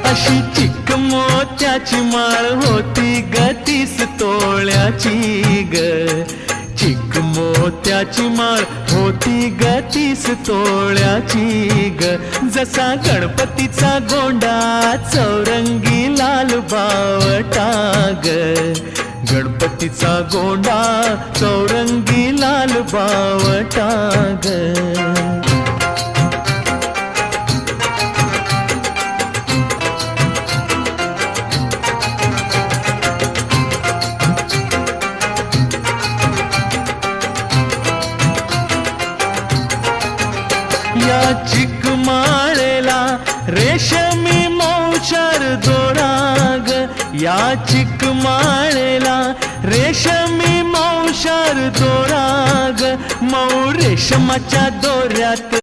अशी चिक मोत्याची माळ होती ग 30 तोळ्याची ग. चिक मोत्याची माळ होती ग 30 तोळ्याची ग. जसा गणपतीचा गोंडा चौरंगी लाल बावटा ग. गणपतीचा गोंडा चौरंगी लाल बावटा ग. या चिकमाळेला रेशमी मौचार दोराग. या चिकमाळेला रेशमी मौचार दोराग. मऊ रेशमाच्या दोऱ्यात